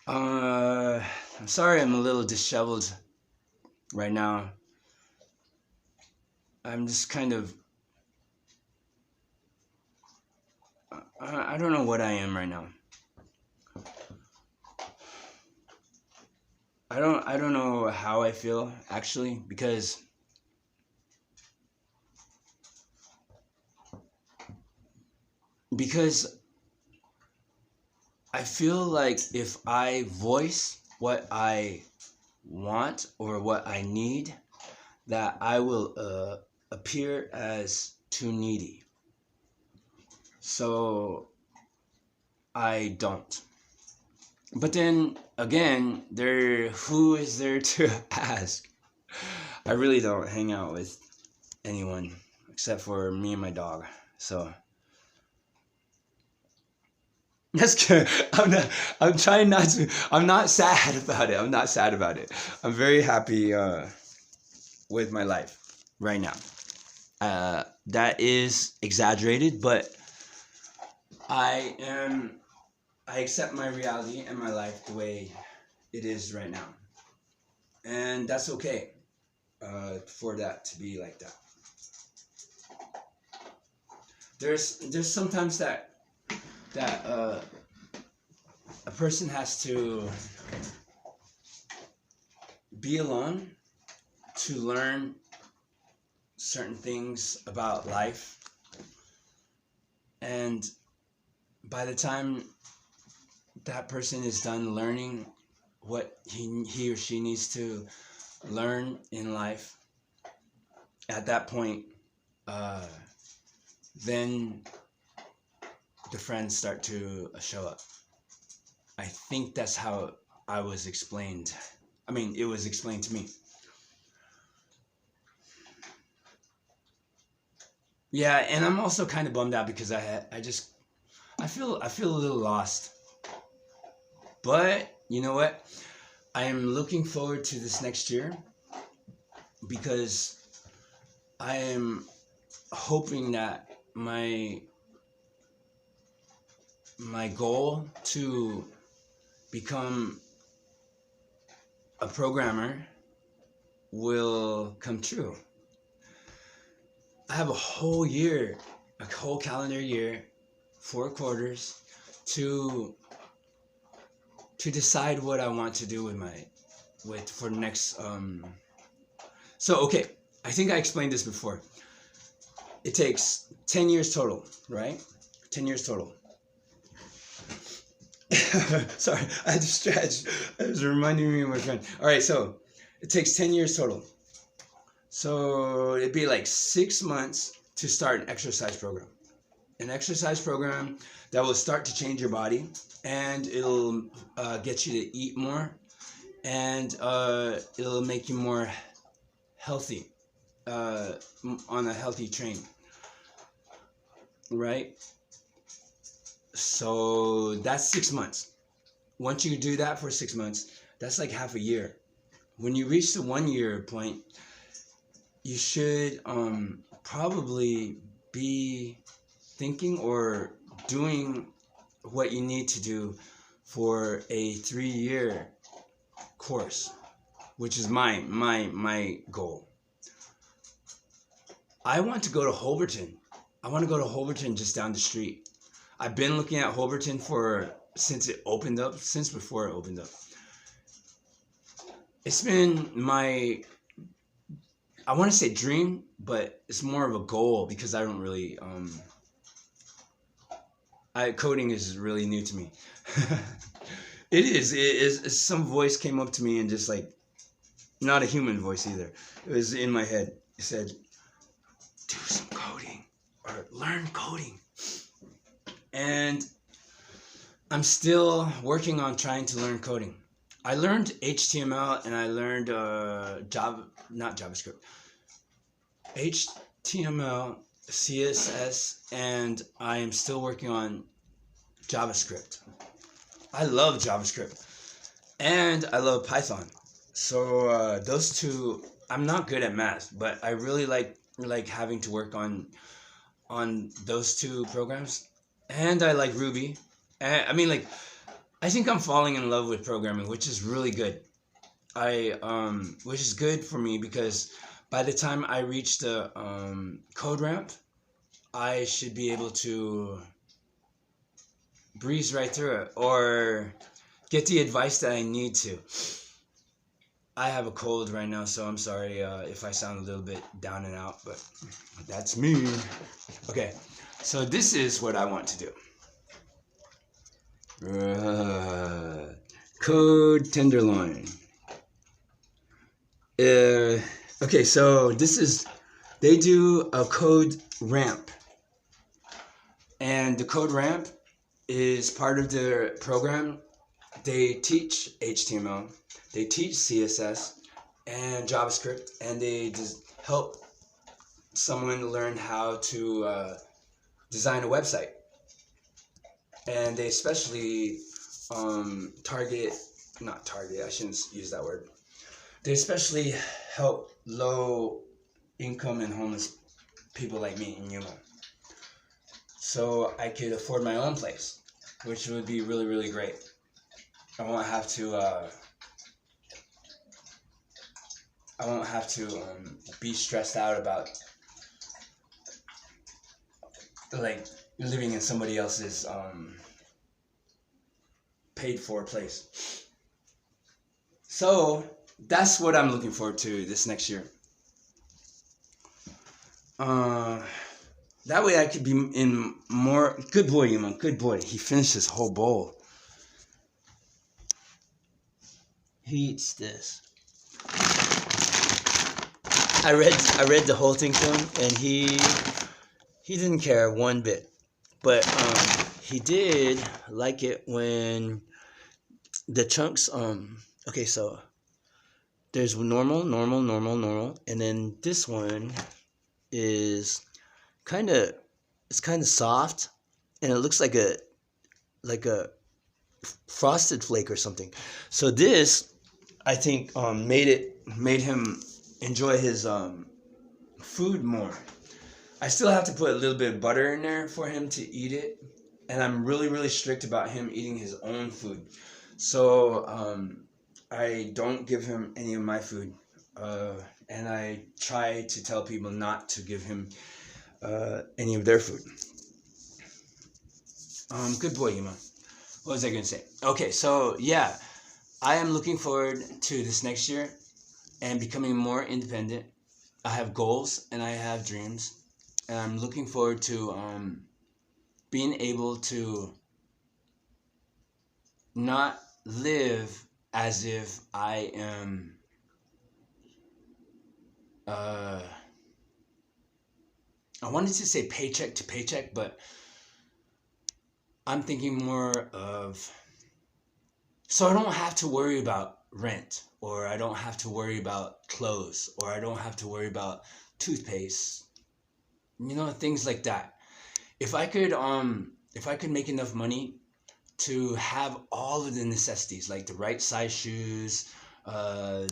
I'm sorry I'm a little disheveled right now. I'm just kind of I don't know what I am right now. I don't know how I feel actually because I feel like if I voice what I want or what I need, that I will appear as too needy. So I don't. But then again, who is there to ask? I really don't hang out with anyone except for me and my dog. So that's good. I'm not. I'm trying not to. I'm not sad about it. I'm not sad about it. I'm very happy with my life right now. That is exaggerated, but I am. I accept my reality and my life the way it is right now, and that's okay. For that to be like that. There's sometimes that a person has to be alone to learn certain things about life, and by the time that person is done learning what he or she needs to learn in life, at that point, uh, then the friends start to show up. I think that's how I was explained. I mean, it was explained to me. Yeah, and I'm also kind of bummed out because I feel a little lost. But you know what? I am looking forward to this next year because I am hoping that my goal to become a programmer will come true. I have a whole year, a whole calendar year, 4 quarters to decide what I want to do with for next. So okay, I think I explained this before. It takes 10 years total, right? 10 years total. Sorry, I had to stretch. It was reminding me of my friend. All right, so it takes 10 years total. So it'd be like 6 months to start an exercise program. An exercise program that will start to change your body, and it'll get you to eat more, and it'll make you more healthy, uh, on a healthy train, right? So that's 6 months. Once you do that for 6 months, that's like half a year. When you reach the 1 year point, you should probably be thinking or doing what you need to do for a 3 year course, which is my goal. I want to go to Holberton. I want to go to Holberton just down the street. I've been looking at Holberton since it opened up, since before it opened up. It's been I want to say dream, but it's more of a goal because I don't really coding is really new to me. It is. Some voice came up to me and just like, not a human voice either. It was in my head. It said, "Do some coding or learn coding." And I'm still working on trying to learn coding. I learned HTML and I learned Java, not JavaScript, HTML, CSS, and I am still working on JavaScript. I love JavaScript and I love Python. So those two, I'm not good at math, but I really like having to work on those two programs. And I like Ruby. And, I mean, like, I think I'm falling in love with programming, which is really good. Which is good for me because by the time I reach the code ramp, I should be able to breeze right through it or get the advice that I need to. I have a cold right now, so I'm sorry if I sound a little bit down and out, but that's me. Okay, so this is what I want to do. Code tenderloin. Okay, so they do a code ramp, and the code ramp is part of their program. They teach HTML, they teach CSS and JavaScript, and they just help someone learn how to design a website. And they especially I shouldn't use that word. They especially help low income and homeless people like me in Yuma. So I could afford my own place, which would be really, really great. I won't have to be stressed out about like living in somebody else's paid for place. So that's what I'm looking forward to this next year. That way I could be in more. Good boy, Yuma. Good boy. He finished his whole bowl. He eats this. I read the whole thing to him, and he didn't care one bit. But he did like it when the chunks. Okay, so there's normal, and then this one is kind of soft, and it looks like a frosted flake or something. So this, I think, made him enjoy his food more. I still have to put a little bit of butter in there for him to eat it, and I'm really, really strict about him eating his own food. So I don't give him any of my food, and I try to tell people not to give him any of their food. Good boy, Yuma. What was I going to say? Okay, so yeah, I am looking forward to this next year and becoming more independent. I have goals and I have dreams, and I'm looking forward to being able to not live as if I am I wanted to say paycheck to paycheck, but I'm thinking more of, so I don't have to worry about rent, or I don't have to worry about clothes, or I don't have to worry about toothpaste, things like that. If I could make enough money to have all of the necessities, like the right size shoes, the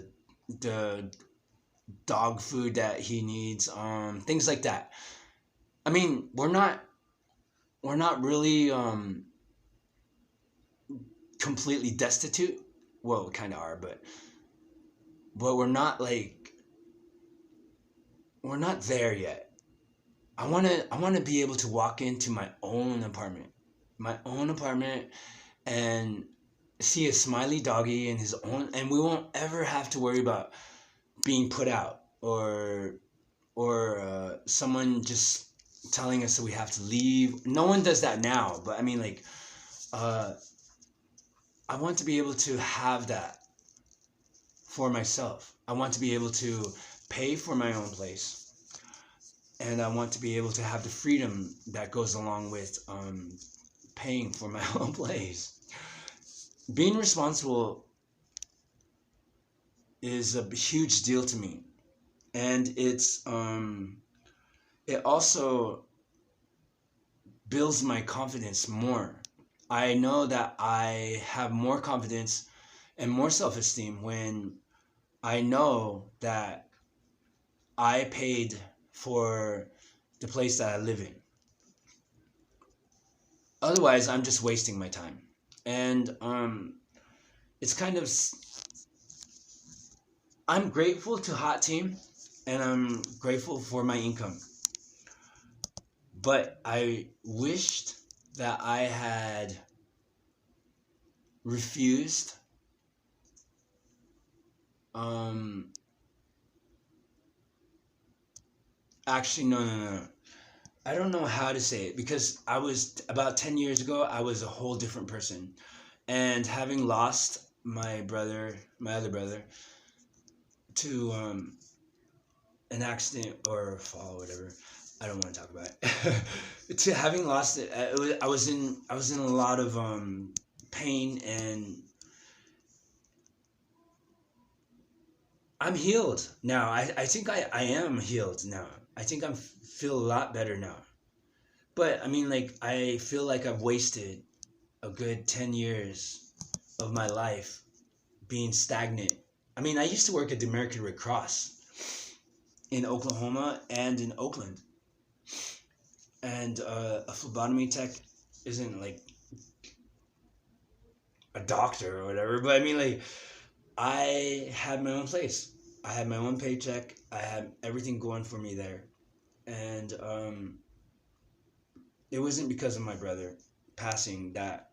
dog food that he needs, things like that. I mean, we're not really completely destitute. Well, we kind of are, but we're not there yet. I want to be able to walk into my own apartment and see a smiley doggy in his own, and we won't ever have to worry about being put out or someone just telling us that we have to leave. No one does that now, but I mean, I want to be able to have that for myself. I want to be able to pay for my own place, and I want to be able to have the freedom that goes along with paying for my own place. Being responsible is a huge deal to me, and it also builds my confidence more. I know that I have more confidence and more self-esteem when I know that I paid for the place that I live in. Otherwise, I'm just wasting my time. And it's kind of I'm grateful to Hot Team, and I'm grateful for my income. But I wished that I had refused um actually no. I don't know how to say it, because I was about 10 years ago, I was a whole different person. And having lost my brother, my other brother, to an accident or a fall, whatever. I don't want to talk about it. To having lost it, I was in a lot of pain, and I'm healed now. I think I am healed now. I think I feel a lot better now. But I mean, like, I feel like I've wasted a good 10 years of my life being stagnant. I mean, I used to work at the American Red Cross in Oklahoma and in Oakland. And a phlebotomy tech isn't like a doctor or whatever, but I mean, like, I had my own place. I had my own paycheck. I had everything going for me there. And it wasn't because of my brother passing that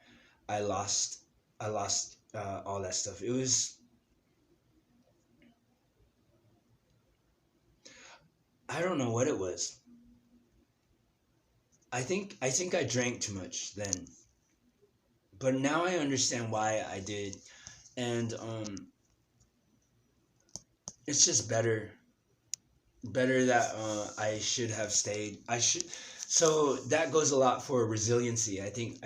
I lost all that stuff. It was, I don't know what it was. I think I drank too much then. But now I understand why I did. And it's just better that I should have stayed. I should. So that goes a lot for resiliency. I think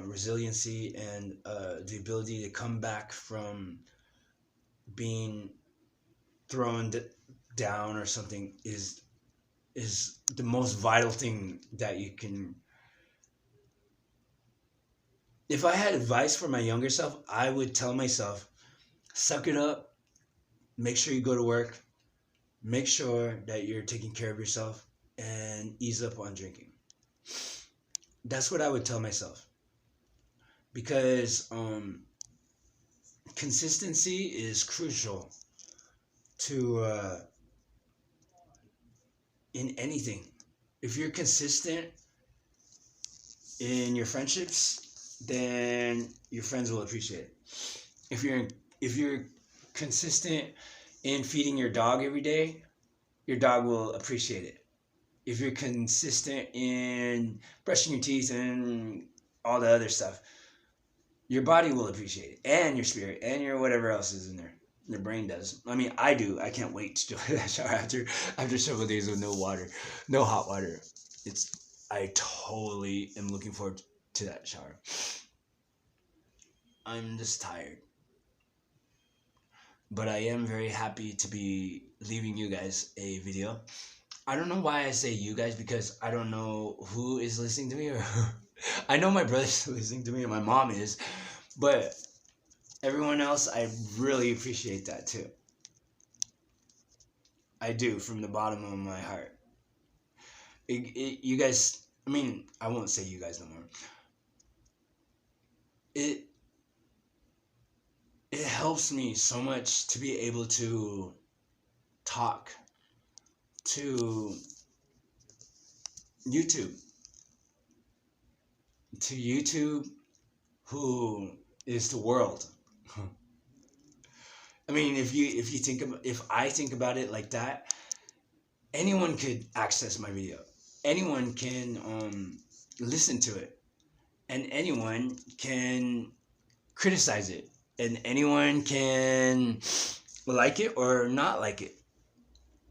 resiliency and the ability to come back from being thrown down or something is the most vital thing that you can. If I had advice for my younger self, I would tell myself, suck it up, make sure you go to work, make sure that you're taking care of yourself, and ease up on drinking. That's what I would tell myself, because consistency is crucial to in anything. If you're consistent in your friendships, then your friends will appreciate it. If you're consistent in feeding your dog every day, your dog will appreciate it. If you're consistent in brushing your teeth and all the other stuff, your body will appreciate it, and your spirit, and your whatever else is in there. Your brain does. I mean, I do. I can't wait to do that shower after several days with no water, no hot water. I totally am looking forward to that shower. I'm just tired, but I am very happy to be leaving you guys a video. I don't know why I say you guys, because I don't know who is listening to me, or I know my brother's listening to me and my mom is, but everyone else, I really appreciate that too. I do, from the bottom of my heart. You guys, I mean, I won't say you guys no more. It it helps me so much to be able to talk to YouTube, to YouTube, who is the world. I mean, if you think about, if I think about it like that, anyone could access my video. Anyone can listen to it, and anyone can criticize it, and anyone can like it or not like it.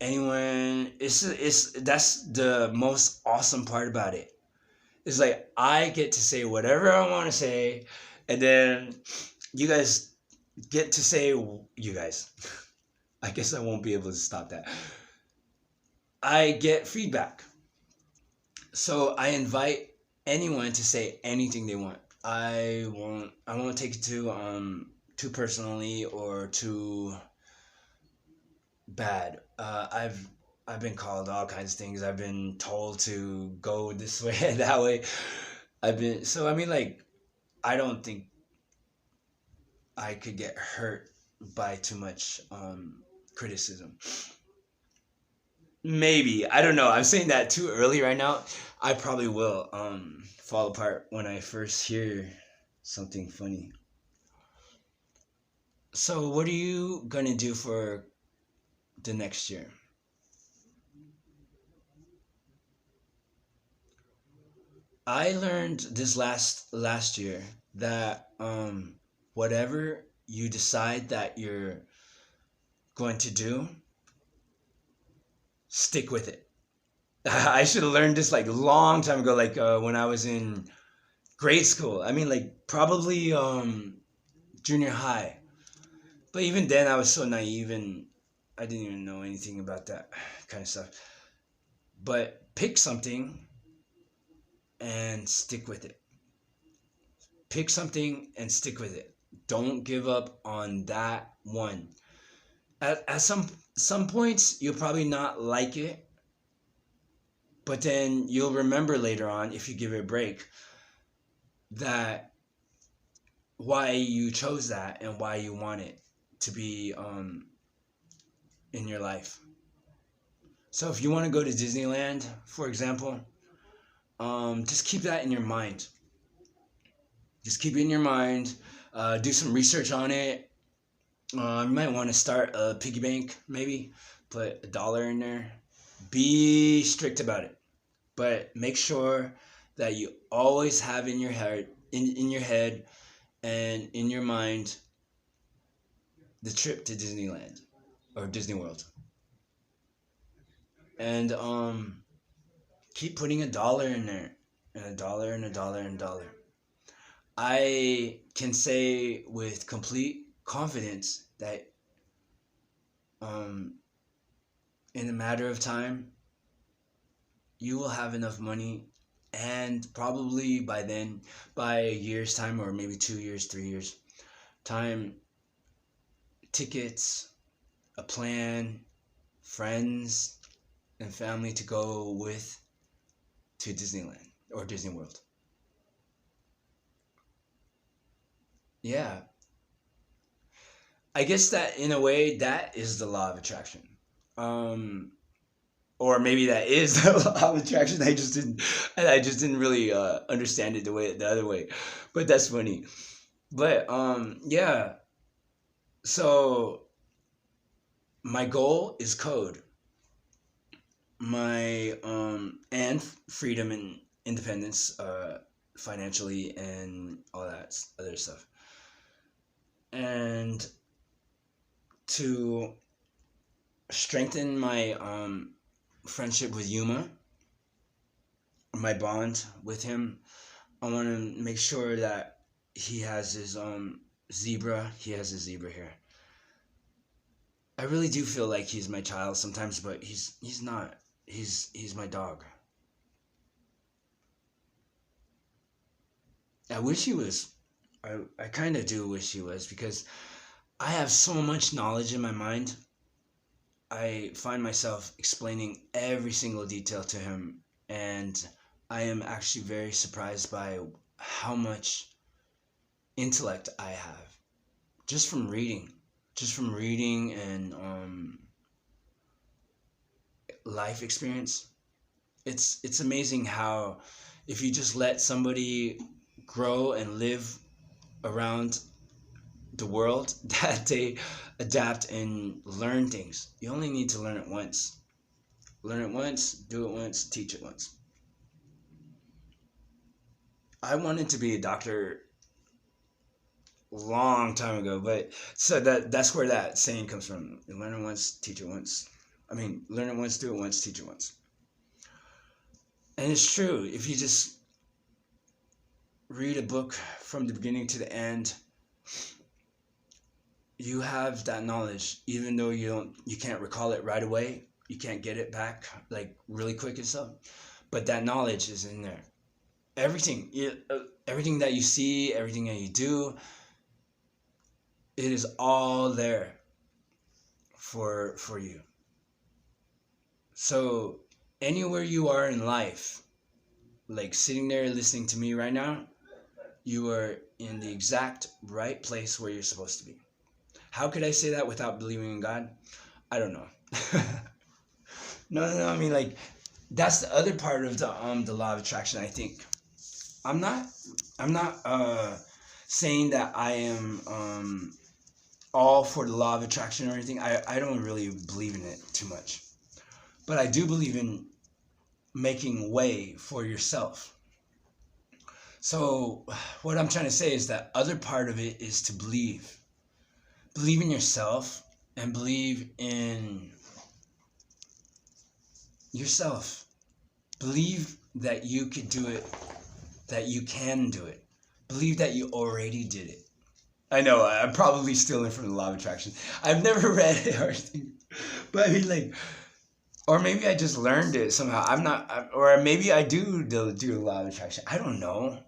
Anyone, it's that's the most awesome part about it. It's like I get to say whatever I want to say, and then you guys get to say, you guys. I guess I won't be able to stop that. I get feedback. So I invite anyone to say anything they want. I won't take it too personally or too bad. I've been called all kinds of things. I've been told to go this way and that way. I mean, like, I don't think. I could get hurt by too much criticism. Maybe, I don't know. I'm saying that too early right now. I probably will fall apart when I first hear something funny. So, what are you gonna do for the next year? I learned this last year that whatever you decide that you're going to do, stick with it. I should have learned this like a long time ago, like when I was in grade school. I mean, like probably junior high. But even then, I was so naive and I didn't even know anything about that kind of stuff. But pick something and stick with it. Pick something and stick with it. Don't give up on that one. At some points, you'll probably not like it, but then you'll remember later on, if you give it a break, that why you chose that and why you want it to be in your life. So if you want to go to Disneyland, for example, just keep that in your mind. Just keep it in your mind. Do some research on it. You might want to start a piggy bank, maybe put $1 in there. Be strict about it, but make sure that you always have in your head and in your mind the trip to Disneyland or Disney World, and keep putting $1 in there, and $1 and $1 and $1. I can say with complete confidence that um, in a matter of time, you will have enough money, and probably by then, by a year's time, or maybe 2 years, 3 years time, tickets, a plan, friends, and family to go with to Disneyland or Disney World. Yeah, I guess that in a way that is the law of attraction. Um, or maybe that is the law of attraction. I just didn't really understand it the other way. But that's funny. But yeah. So my goal is code. My and freedom and independence, financially and all that other stuff. And to strengthen my friendship with Yuma, my bond with him, I want to make sure that he has his zebra. He has a zebra here. I really do feel like he's my child sometimes, but he's not. He's my dog. I wish he was. I kind of do wish he was, because I have so much knowledge in my mind. I find myself explaining every single detail to him, and I am actually very surprised by how much intellect I have just from reading, and life experience. It's amazing how if you just let somebody grow and live around the world that they adapt and learn things. You only need to learn it once. Learn it once, do it once, teach it once. I wanted to be a doctor long time ago, but so that's where that saying comes from. Learn it once, teach it once. I mean, learn it once, do it once, teach it once. And it's true. If you just read a book from the beginning to the end, you have that knowledge, even though you can't recall it right away. You can't get it back like really quick and stuff, but that knowledge is in there. Everything that you see, everything that you do, it is all there for you. So anywhere you are in life, like sitting there listening to me right now, you are in the exact right place where you're supposed to be. How could I say that without believing in God? I don't know. No. I mean, like, that's the other part of the law of attraction. I think I'm not saying that I am all for the law of attraction or anything. I don't really believe in it too much, but I do believe in making way for yourself. So what I'm trying to say is that other part of it is to believe in yourself and believe in yourself. Believe that you could do it, that you can do it. Believe that you already did it. I know, I'm probably stealing from the law of attraction. I've never read it or anything. But I mean, like, or maybe I just learned it somehow. Or maybe I do the law of attraction. I don't know.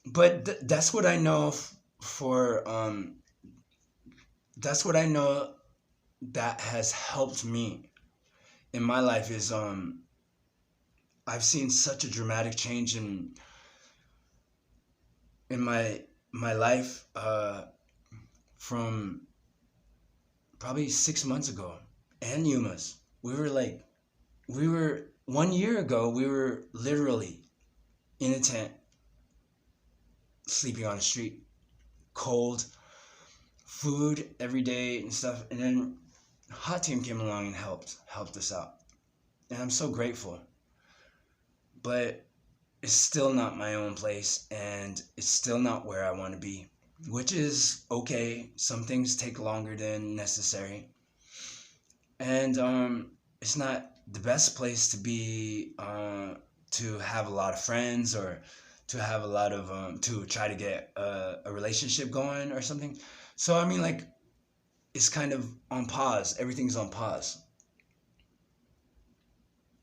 But that's what I know for, that's what I know that has helped me in my life is, I've seen such a dramatic change in my life from probably 6 months ago. And Yuma's. We were 1 year ago, we were literally in a tent, sleeping on the street, cold, food every day and stuff. And then Hot Team came along and helped us out. And I'm so grateful. But it's still not my own place, and it's still not where I want to be, which is okay. Some things take longer than necessary. And it's not the best place to be, to have a lot of friends, or to have a lot of to try to get a relationship going or something. So I mean, like, it's kind of on pause. Everything's on pause,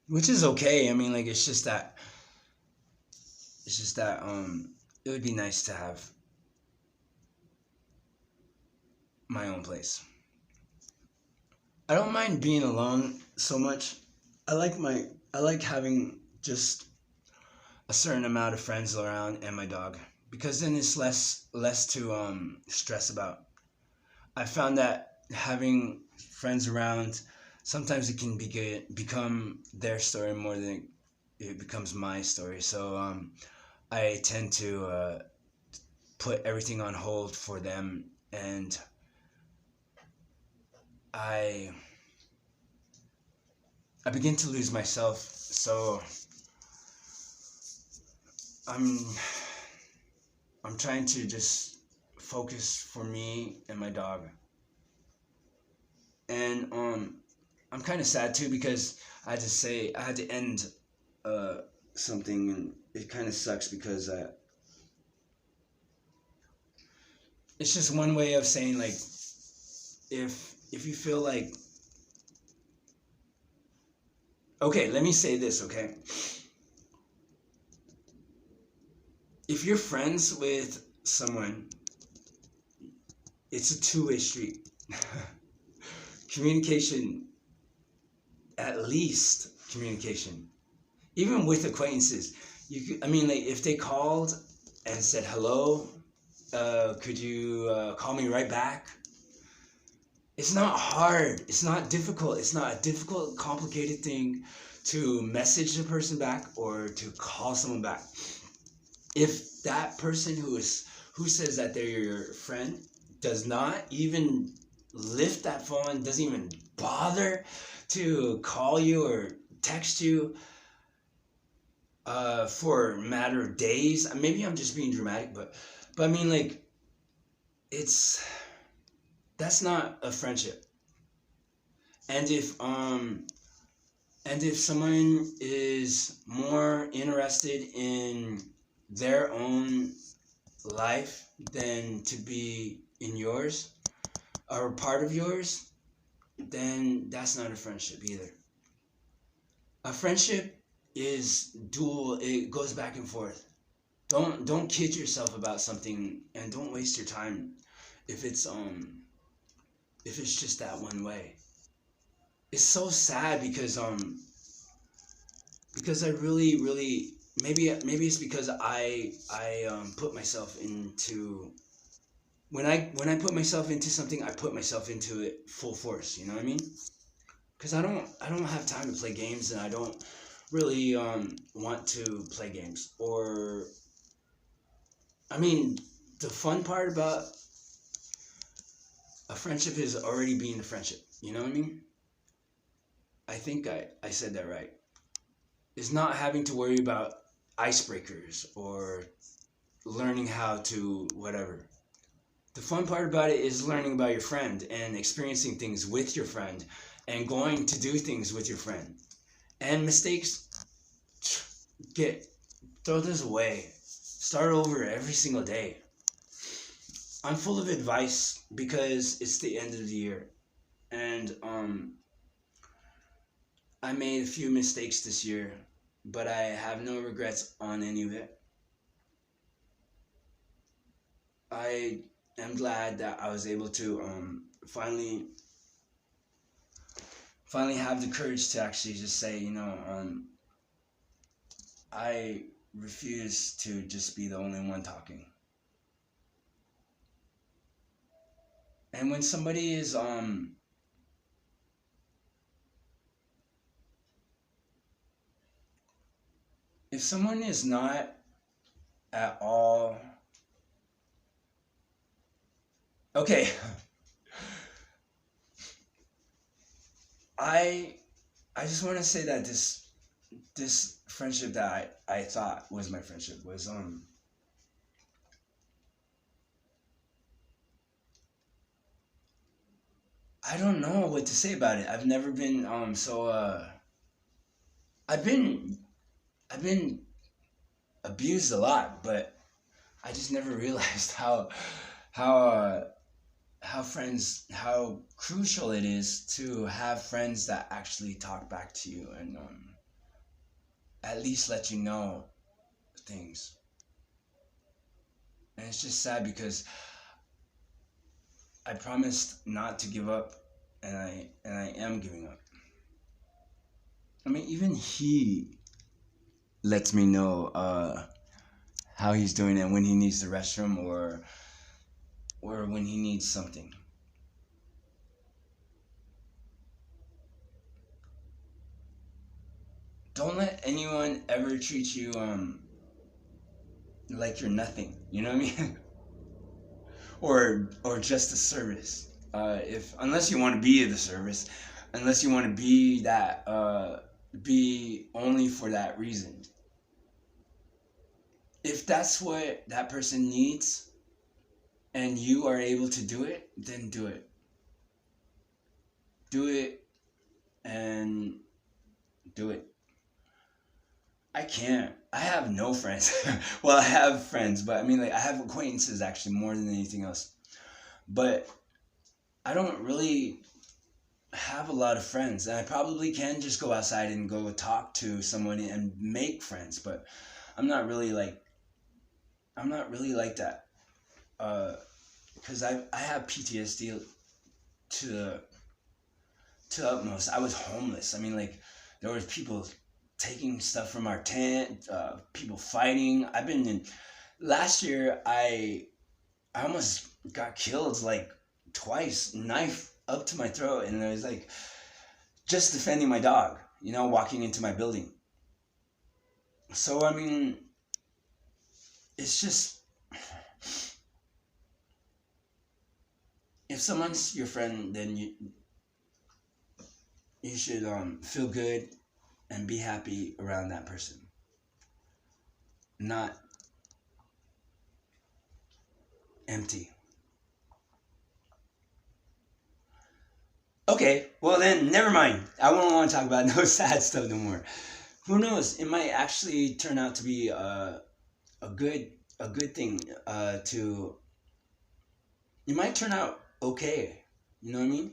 which is okay. I mean, like, it's just that it would be nice to have my own place. I don't mind being alone so much. I like having just a certain amount of friends around and my dog, because then it's less to stress about. I found that having friends around, sometimes it can become their story more than it becomes my story. So I tend to put everything on hold for them, and I begin to lose myself. So I'm trying to just focus for me and my dog. And I'm kind of sad too, because I had to end something, and it kind of sucks because it's just one way of saying, like, if you feel like, okay, let me say this, okay? If you're friends with someone, it's a two-way street. Communication, at least communication. Even with acquaintances, I mean, like, if they called and said, hello, could you call me right back? It's not hard. It's not difficult. It's not a difficult, complicated thing to message the person back or to call someone back. If that person who says that they're your friend does not even lift that phone, doesn't even bother to call you or text you for a matter of days, maybe I'm just being dramatic, but I mean, like, that's not a friendship. And if someone is more interested in their own life than to be in yours or part of yours, then that's not a friendship either. A friendship is dual. It goes back and forth. Don't kid yourself about something, and don't waste your time if it's just that one way. It's so sad because I really maybe it's because I put myself into when I put myself into something, I put myself into it full force. You know what I mean? Because I don't have time to play games, and I don't really want to play games. Or I mean, the fun part about a friendship is already being a friendship. You know what I mean? I think I said that right. Is not having to worry about icebreakers or learning how to whatever. The fun part about it is learning about your friend and experiencing things with your friend and going to do things with your friend. And mistakes, get throw those away. Start over every single day. I'm full of advice because it's the end of the year, and I made a few mistakes this year, but I have no regrets on any of it. I am glad that I was able to finally have the courage to actually just say, I refuse to just be the only one talking. And when somebody is if someone is not at all okay, I I just want to say that this friendship that I thought was my friendship was I don't know what to say about it. I've never been I've been I've been abused a lot, but I just never realized how how crucial it is to have friends that actually talk back to you and at least let you know things. And it's just sad because I promised not to give up, and I am giving up. I mean, even he lets me know how he's doing and when he needs the restroom or when he needs something. Don't let anyone ever treat you like you're nothing. You know what I mean? Or just a service. If unless you want to be the service, unless you want to be that be only for that reason. If that's what that person needs and you are able to do it, then do it. Do it and do it. I can't. I have no friends. Well, I have friends, but I mean, like, I have acquaintances actually more than anything else. But I don't really have a lot of friends, and I probably can just go outside and go talk to someone and make friends. But I'm not really like I'm not really like that. Because I have PTSD to the utmost. I was homeless. I mean, like, there was people taking stuff from our tent, people fighting. I've been in. Last year, I almost got killed like twice, knife up to my throat, and I was like just defending my dog, walking into my building. So I mean, it's just if someone's your friend, then you should feel good and be happy around that person, not empty. Okay, well then, never mind. I won't want to talk about no sad stuff no more. Who knows? It might actually turn out to be a good a good thing. To It might turn out okay. You know what I mean?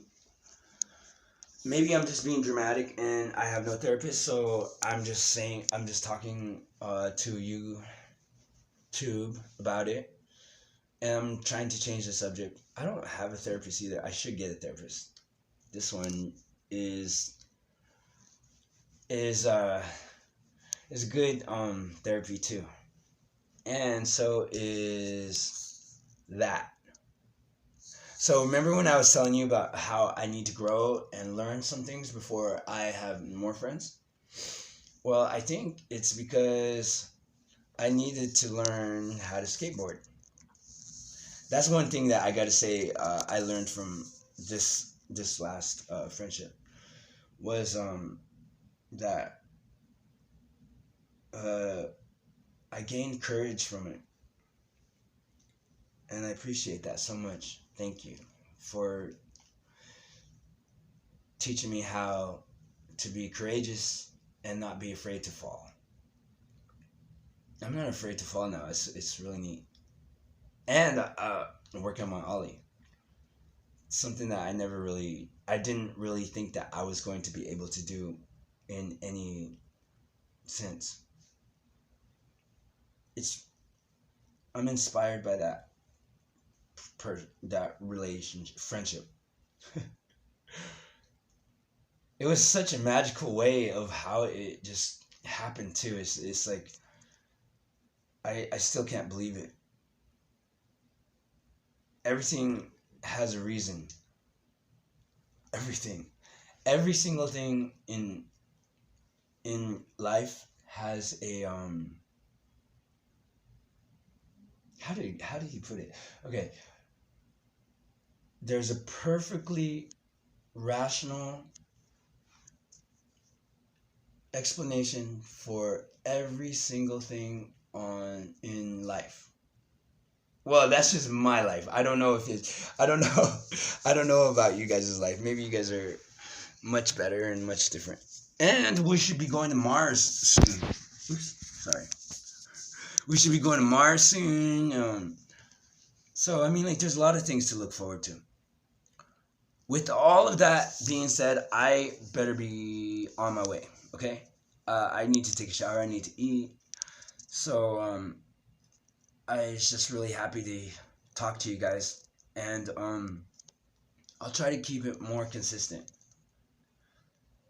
Maybe I'm just being dramatic, and I have no therapist, so I'm just talking to YouTube about it, and I'm trying to change the subject. I don't have a therapist either. I should get a therapist. This one is is uh is good therapy too. And so is that. So remember when I was telling you about how I need to grow and learn some things before I have more friends? Well, I think it's because I needed to learn how to skateboard. That's one thing that I gotta say I learned from this last friendship was that uh, I gained courage from it, and I appreciate that so much. Thank you for teaching me how to be courageous and not be afraid to fall. I'm not afraid to fall now. It's really neat. And working on my ollie, something that I didn't really think that I was going to be able to do in any sense. It's I'm inspired by that relationship, friendship. It was such a magical way of how it just happened too. It's like I still can't believe it. Everything has a reason. Everything. Every single thing in life has a how do you put it? Okay. There's a perfectly rational explanation for every single thing on in life. Well, that's just my life. I don't know if it's I don't know I don't know about you guys' life. Maybe you guys are much better and much different. And we should be going to Mars soon. Oops, sorry. We should be going to Mars soon. So I mean, like, there's a lot of things to look forward to. With all of that being said, I better be on my way. Okay, I need to take a shower. I need to eat. So I was just really happy to talk to you guys, and I'll try to keep it more consistent.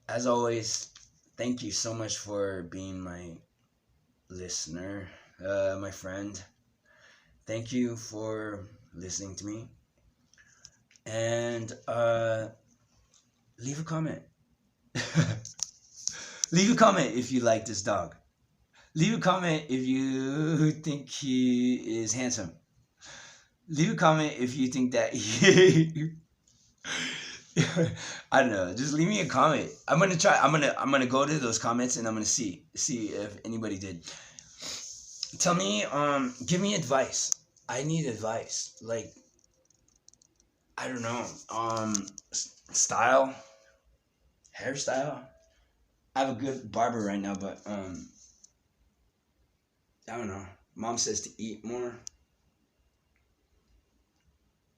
As always, thank you so much for being my listener, my friend. Thank you for listening to me, and leave a comment. Leave a comment if you like this dog. Leave a comment if you think he is handsome. Leave a comment if you think that he I don't know. Just leave me a comment. I'm gonna try. I'm gonna go to those comments and I'm gonna see if anybody did. Tell me. Give me advice. I need advice. Like, I don't know. Style, hairstyle. I have a good barber right now, but I don't know. Mom says to eat more.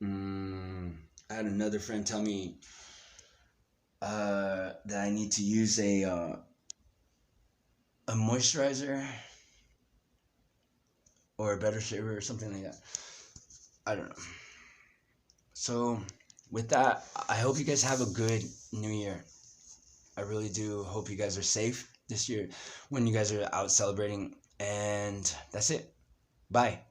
I had another friend tell me that I need to use a moisturizer or a better shaver or something like that. I don't know. So with that, I hope you guys have a good new year. I really do hope you guys are safe this year when you guys are out celebrating. And that's it. Bye.